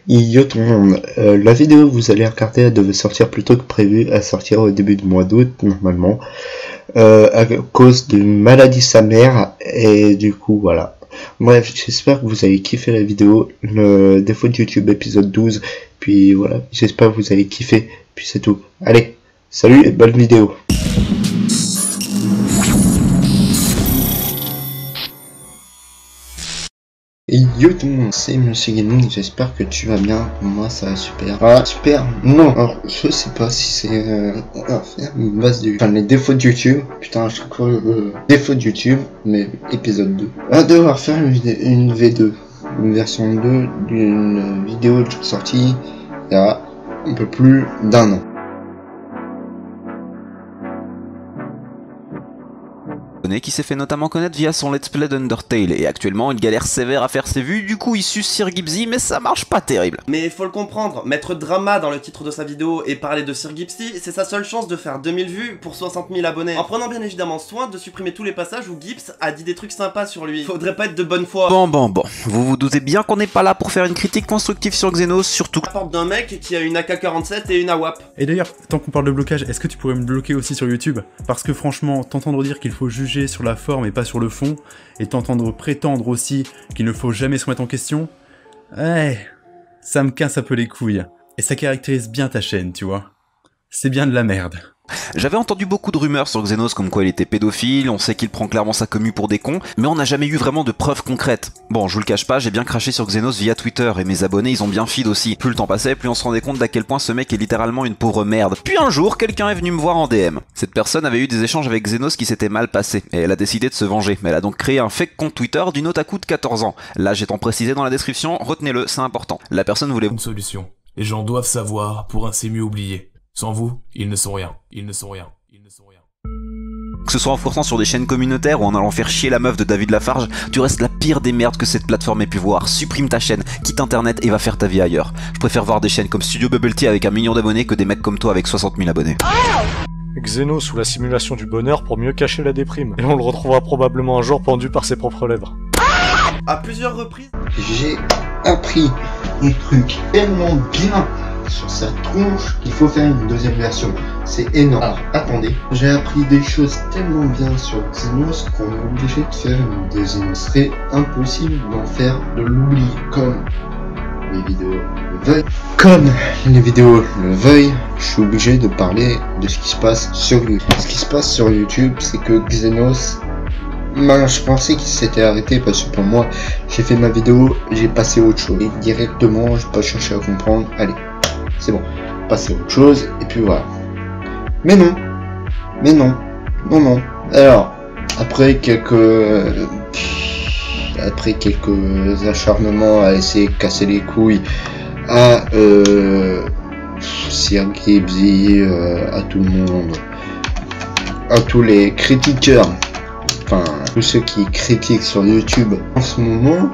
Yo tout le monde, la vidéo que vous allez regarder, elle devait sortir plus tôt que prévu, elle sortira au début du mois d'août normalement, à cause d'une maladie sa mère, et du coup voilà. Bref, j'espère que vous avez kiffé la vidéo, le défaut de YouTube épisode 12, puis voilà, j'espère que vous avez kiffé, puis c'est tout. Allez, salut et bonne vidéo. Yo tout le monde, c'est Monsieur Gaming, j'espère que tu vas bien, moi ça va super. Ah super, non, alors je sais pas si c'est on va faire une base de... Enfin les défauts de YouTube, putain je crois défauts de YouTube, mais épisode 2. On va devoir faire une V2, une version 2 d'une vidéo sortie il y a un peu plus d'un an. Qui s'est fait notamment connaître via son let's play d'Undertale, et actuellement il galère sévère à faire ses vues, du coup il suce Sir Gipsy, mais ça marche pas terrible. Mais faut le comprendre, mettre drama dans le titre de sa vidéo et parler de Sir Gipsy, c'est sa seule chance de faire 2000 vues pour 60 000 abonnés. En prenant bien évidemment soin de supprimer tous les passages où Gips a dit des trucs sympas sur lui. Faudrait pas être de bonne foi. Bon, vous vous doutez bien qu'on n'est pas là pour faire une critique constructive sur Xenos, surtout La porte d'un mec qui a une AK-47 et une AWAP. Et d'ailleurs, tant qu'on parle de blocage, est-ce que tu pourrais me bloquer aussi sur YouTube? Parce que franchement, t'entendre dire qu'il faut juger sur la forme et pas sur le fond, et t'entendre prétendre aussi qu'il ne faut jamais se remettre en question, ça me casse un peu les couilles. Et ça caractérise bien ta chaîne, tu vois. C'est bien de la merde. J'avais entendu beaucoup de rumeurs sur Xenos comme quoi il était pédophile, on sait qu'il prend clairement sa commu pour des cons, mais on n'a jamais eu vraiment de preuves concrètes. Bon, je vous le cache pas, j'ai bien craché sur Xenos via Twitter, et mes abonnés ils ont bien feed aussi. Plus le temps passait, plus on se rendait compte d'à quel point ce mec est littéralement une pauvre merde. Puis un jour, quelqu'un est venu me voir en DM. Cette personne avait eu des échanges avec Xenos qui s'étaient mal passés, et elle a décidé de se venger. Elle a donc créé un fake compte Twitter d'une otaku de 14 ans. L'âge étant précisé dans la description, retenez-le, c'est important. La personne voulait... Une solution. Les gens doivent savoir pour ainsi mieux oublier. Sans vous, ils ne sont rien. Ils ne sont rien. Que ce soit en forçant sur des chaînes communautaires ou en allant faire chier la meuf de David Lafarge, tu restes la pire des merdes que cette plateforme ait pu voir. Supprime ta chaîne, quitte internet et va faire ta vie ailleurs. Je préfère voir des chaînes comme Studio Bubble Tea avec 1 million d'abonnés que des mecs comme toi avec 60 000 abonnés. Xenos ou la simulation du bonheur pour mieux cacher la déprime. Et on le retrouvera probablement un jour pendu par ses propres lèvres. À plusieurs reprises, J'ai appris des trucs tellement bien sur sa tronche qu'il faut faire une deuxième version. C'est énorme. Alors, attendez. J'ai appris des choses tellement bien sur Xenos qu'on est obligé de faire une deuxième. Ce serait impossible d'en faire de l'oubli. Comme les vidéos le veuillent. Comme les vidéos le veuillent, je suis obligé de parler de ce qui se passe sur YouTube. Ce qui se passe sur YouTube, c'est que Xenos... je pensais qu'il s'était arrêté parce que pour moi, j'ai fait ma vidéo, j'ai passé à autre chose. Et directement, je n'ai pas cherché à comprendre. Allez, c'est bon, passer à autre chose, et puis voilà. Mais non. Alors, après quelques acharnements à essayer de casser les couilles à Sir Gipsy, à tout le monde, à tous les critiqueurs, enfin tous ceux qui critiquent sur YouTube en ce moment,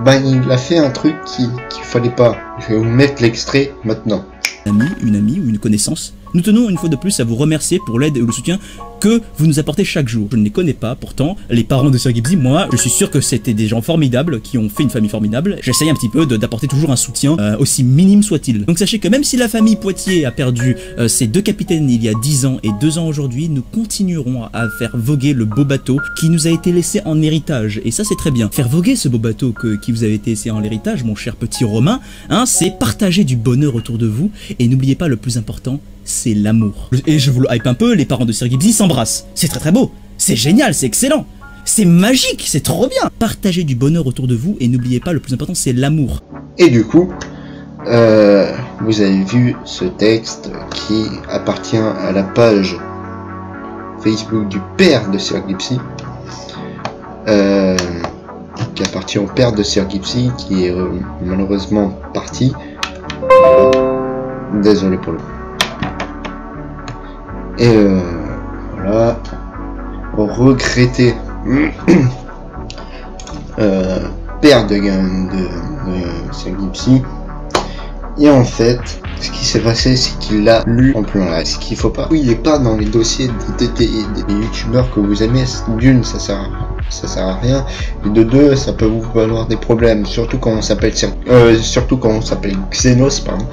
il a fait un truc qu'il fallait pas. Je vais vous mettre l'extrait maintenant. Une amie ou une connaissance. Nous tenons une fois de plus à vous remercier pour l'aide et le soutien que vous nous apportez chaque jour. Je ne les connais pas, pourtant, les parents de Sir Gipsy, moi, je suis sûr que c'était des gens formidables, qui ont fait une famille formidable. J'essaye un petit peu d'apporter toujours un soutien, aussi minime soit-il. Donc sachez que même si la famille Poitiers a perdu ses 2 capitaines il y a 10 ans et 2 ans aujourd'hui, nous continuerons à faire voguer le beau bateau qui nous a été laissé en héritage. Et ça c'est très bien. Faire voguer ce beau bateau qui vous avait été laissé en héritage, mon cher petit Romain, hein, c'est partager du bonheur autour de vous. Et n'oubliez pas le plus important, c'est l'amour. Et je vous le hype un peu, les parents de Sir Gipsy s'embrassent. C'est très beau, c'est génial, c'est excellent, c'est magique, c'est trop bien. Partagez du bonheur autour de vous et n'oubliez pas, le plus important c'est l'amour. Et du coup, vous avez vu ce texte qui appartient à la page Facebook du père de Sir Gipsy, qui appartient au père de Sir Gipsy, qui est malheureusement parti. Désolé pour le coup. Et voilà, regretté père de Sir Gipsy. Et en fait, ce qui s'est passé, c'est qu'il l'a lu en plein live, ce qu'il faut pas. Oui, il est pas dans les dossiers des youtubeurs que vous aimez. D'une, ça sert à rien. ça sert à rien. Et de deux, ça peut vous valoir des problèmes, surtout quand on s'appelle Xenos, pardon,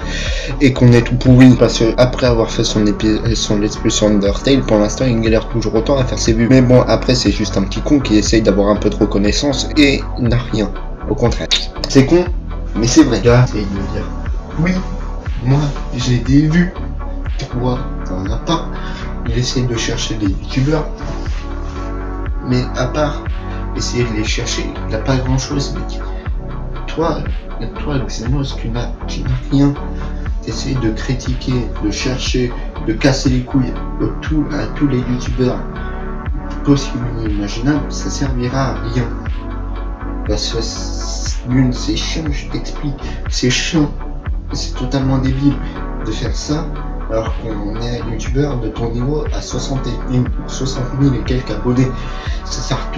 et qu'on est tout pourri, parce que après avoir fait son let's play sur Undertale, pour l'instant il galère toujours autant à faire ses vues. Mais bon, après c'est juste un petit con qui essaye d'avoir un peu de reconnaissance et n'a rien. Au contraire, c'est con, mais c'est vrai. Là, c'est de me dire, oui, moi j'ai des vues, toi t'en as pas. Il essaye de chercher des youtubeurs, mais à part essayer de les chercher, il n'a pas grand chose, mec. Toi, Xenos, tu n'as rien. Tu essayes de critiquer, de chercher, de casser les couilles à tous les youtubeurs possibles et imaginables, ça servira à rien. Parce que l'une, c'est chiant, je t'explique, c'est chiant, c'est totalement débile de faire ça. Alors qu'on est youtubeur de ton niveau à 60 000 et quelques abonnés. Ça sert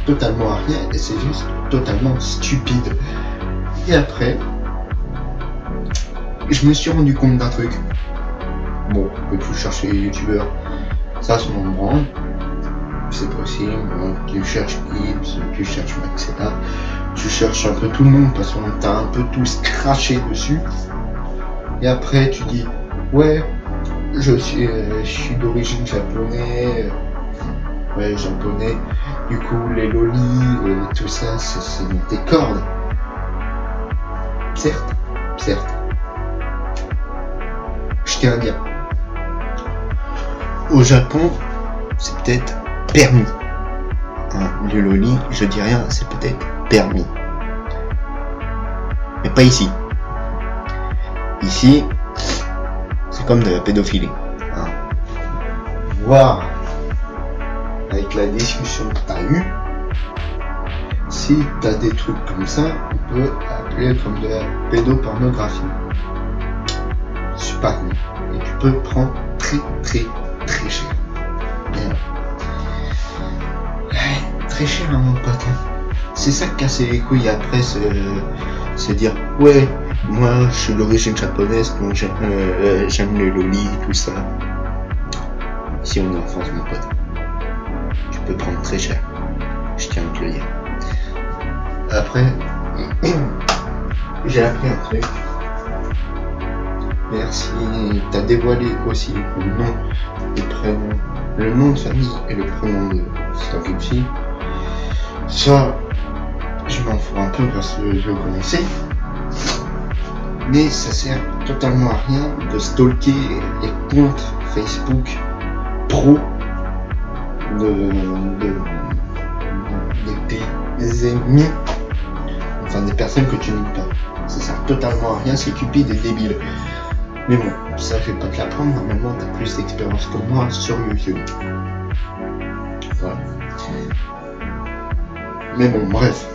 totalement à rien et c'est juste totalement stupide. Et après, je me suis rendu compte d'un truc. Bon, on peut tout chercher les youtubeurs, ça c'est mon branle, c'est possible. Tu cherches Gibbs, tu cherches Maxella, tu cherches un peu tout le monde parce qu'on t'a un peu tous craché dessus. Et après tu dis, ouais, je suis d'origine japonais, japonais, du coup les lolis, tout ça, c'est dans tes cordes. Certes, je tiens à dire, au Japon, c'est peut-être permis. Le loli, je dis rien, c'est peut-être permis. Mais pas ici. Ici, c'est comme de la pédophilie. Voir avec la discussion que tu as eue, si tu as des trucs comme ça, on peut appeler comme de la pédopornographie. Super cool. Et tu peux prendre très cher. Très cher, hein, mon pote. C'est ça que casser les couilles après, se dire ouais, moi je suis d'origine japonaise, donc j'aime les lolis, tout ça. Si on est en France, mon pote, tu peux prendre très cher. Je tiens à te le dire. Après, j'ai appris un truc. Merci, t'as dévoilé aussi le nom, le nom de famille et le prénom de Stargipsy. Ça, je m'en fous un peu parce que je le connaissais. Mais ça sert totalement à rien de stalker les comptes Facebook pro des ennemis, enfin des personnes que tu n'aimes pas. Ça sert totalement à rien, c'est cupide et débile. Mais bon, ça je vais pas te l'apprendre, normalement t'as plus d'expérience que moi sur YouTube. Voilà. Mais bon, bref.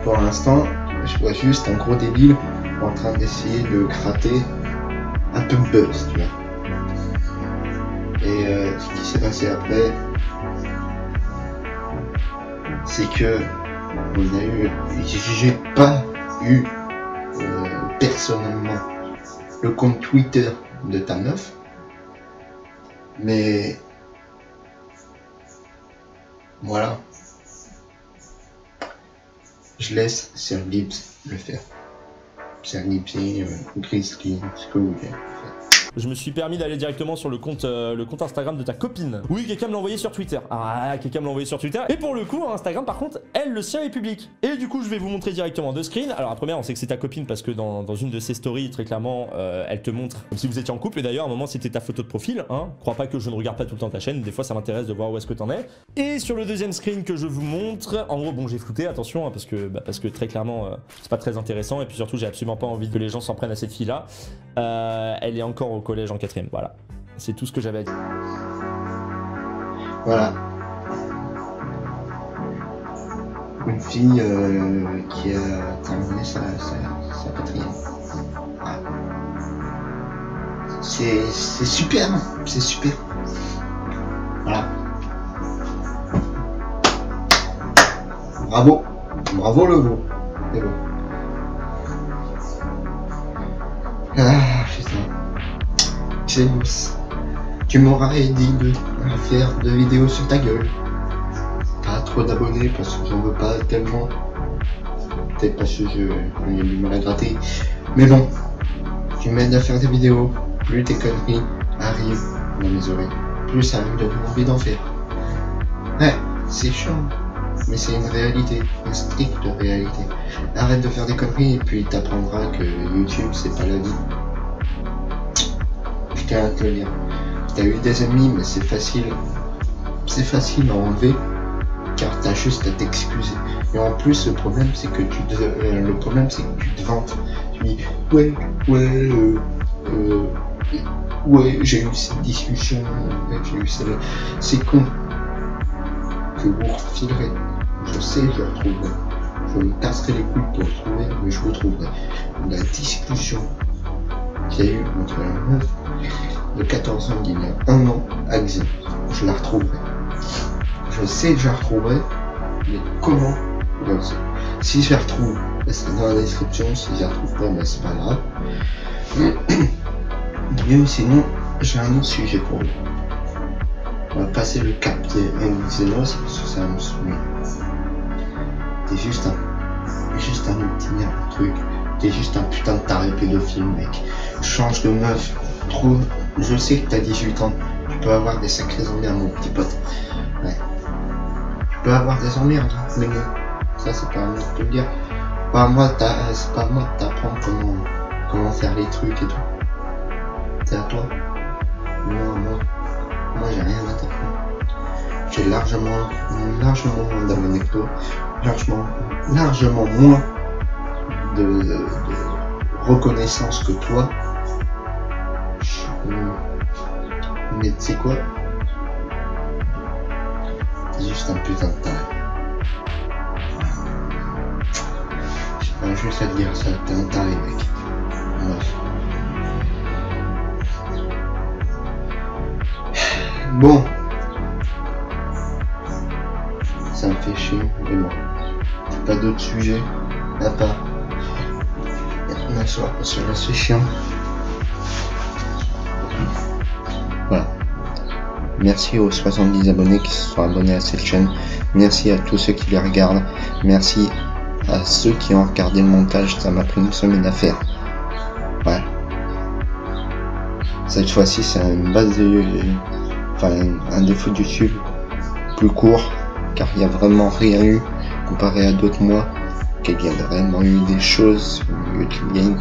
Pour l'instant, je vois juste un gros débile en train d'essayer de gratter un peu de buzz, tu vois. Et ce qui s'est passé après, c'est que j'ai pas eu personnellement le compte Twitter de ta meuf, mais voilà, je laisse Sir Gibbs le faire. Sir Gibbs, Grizzly, ce que vous voulez. Je me suis permis d'aller directement sur le compte Instagram de ta copine. Oui, quelqu'un me l'a envoyé sur Twitter. Ah, quelqu'un me l'a envoyé sur Twitter. Et pour le coup, Instagram, par contre, elle, le sien est public. Et du coup, je vais vous montrer directement deux screens. Alors, la première, on sait que c'est ta copine parce que dans une de ses stories, très clairement, elle te montre comme si vous étiez en couple. Et d'ailleurs, à un moment, c'était ta photo de profil. Hein. Crois pas que je ne regarde pas tout le temps ta chaîne. Des fois, ça m'intéresse de voir où est-ce que t'en es. Et sur le deuxième screen que je vous montre, en gros, bon, j'ai flouté, attention, hein, parce que très clairement, c'est pas très intéressant. Et puis surtout, j'ai absolument pas envie que les gens s'en prennent à cette fille-là. Elle est encore au collège en 4ème, voilà. C'est tout ce que j'avais à dire. Voilà. Une fille qui a terminé sa 4ème. Voilà. C'est super, c'est super. Voilà. Bravo. Bravo le gros. C'est bon. Ah, putain. James, tu m'aurais dit de faire 2 vidéos sur ta gueule. T'as trop d'abonnés parce que j'en veux pas tellement. Peut-être parce que j'ai du mal à gratter. Mais bon, tu m'aides à faire des vidéos. Plus tes conneries arrivent dans mes oreilles, plus ça me donne envie d'en faire. Ouais, c'est chiant. Mais c'est une réalité, une stricte réalité. Arrête de faire des conneries et puis t'apprendras que YouTube c'est pas la vie. Je tiens à te le dire. T'as eu des ennemis, mais c'est facile à enlever car t'as juste à t'excuser. Et en plus le problème c'est que tu te vantes. Tu dis ouais j'ai eu cette discussion, j'ai eu celle-là. C'est con. Je vous refilerai. Je sais, je le retrouverai. Je me casserai les couilles pour le trouver, mais je le trouverai. La discussion qu'il y a eu entre la meuf de 14 ans il y a 1 an à Xen, je la retrouverai. Je sais que je la retrouverai, mais comment je le sais. Si je la retrouve, c'est dans la description. Si je la retrouve pas, ben c'est pas grave. Mais sinon, j'ai un autre sujet pour vous. On va passer le cap des Xenos parce que ça me saoule. T'es juste un petit truc. T'es juste un putain de taré pédophile, mec. Change de meuf. Trouve. Je sais que t'as 18 ans. Tu peux avoir des sacrées emmerdes, mon petit pote. Ouais. Tu peux avoir des emmerdes, mais non. Ça, c'est pas à moi de te le dire. C'est pas à moi de t'apprendre comment faire les trucs et tout. C'est à toi. Moi j'ai rien à t'apprendre. J'ai largement moins d'abonnés que toi. Largement moins de reconnaissance que toi. Mais tu sais quoi? T'es juste un putain de taré. J'ai pas juste à te dire ça, t'es un taré, mec. Bref. Bon, ça me fait chier, mais bon, pas d'autres sujets à part m'asseoir parce que là c'est chiant. Voilà. Merci aux 70 abonnés qui se sont abonnés à cette chaîne. Merci à tous ceux qui les regardent. Merci à ceux qui ont regardé le montage. Ça m'a pris une semaine à faire. Ouais. Cette fois-ci, c'est une base de... Enfin, un défaut de YouTube plus court, car il n'y a vraiment rien eu comparé à d'autres mois, qu'il y a vraiment eu des choses sur YouTube Game,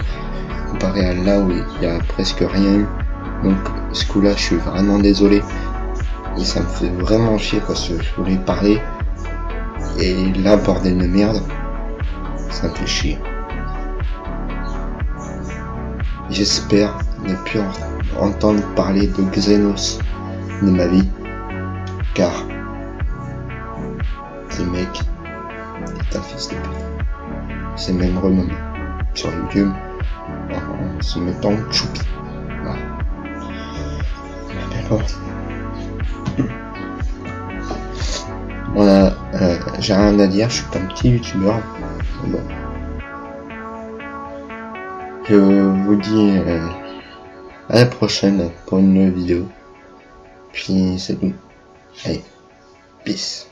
comparé à là où il n'y a presque rien eu. Donc ce coup-là, je suis vraiment désolé, et ça me fait vraiment chier parce que je voulais parler, et là, bordel de merde, ça me fait chier. J'espère ne plus entendre parler de Xenos de ma vie, car ce mec est un fils de pute. C'est même renommé sur YouTube en se mettant choupi. Voilà. Mais bon. Voilà, j'ai rien à dire, je suis pas un petit youtubeur. Mais bon. Je vous dis à la prochaine pour une nouvelle vidéo. Puis c'est tout. Allez, peace.